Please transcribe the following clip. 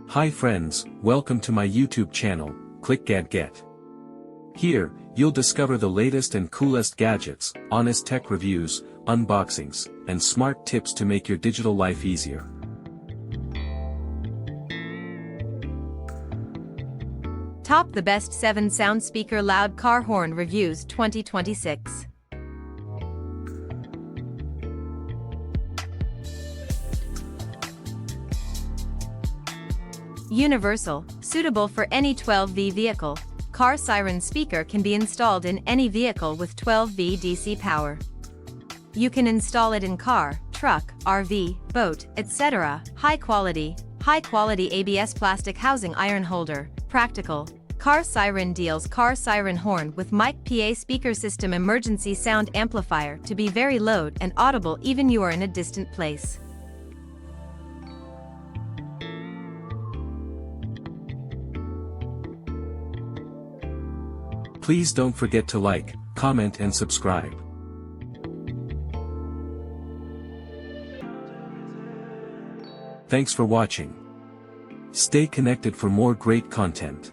Hi friends, welcome to my YouTube channel, clickgatget. Here, you'll discover the latest and coolest gadgets, honest tech reviews, unboxings, and smart tips to make your digital life easier. Top the best 7 sound speaker loud car horn reviews 2026. Universal, suitable for any 12V vehicle, car Siren speaker can be installed in any vehicle with 12V DC power. You can install it in car, truck, RV, boat, etc. High quality ABS plastic housing iron holder, practical. Car Siren deals car siren horn with mic PA speaker system emergency sound amplifier to be very loud and audible even you are in a distant place. Please don't forget to like, comment and subscribe. Thanks for watching. Stay connected for more great content.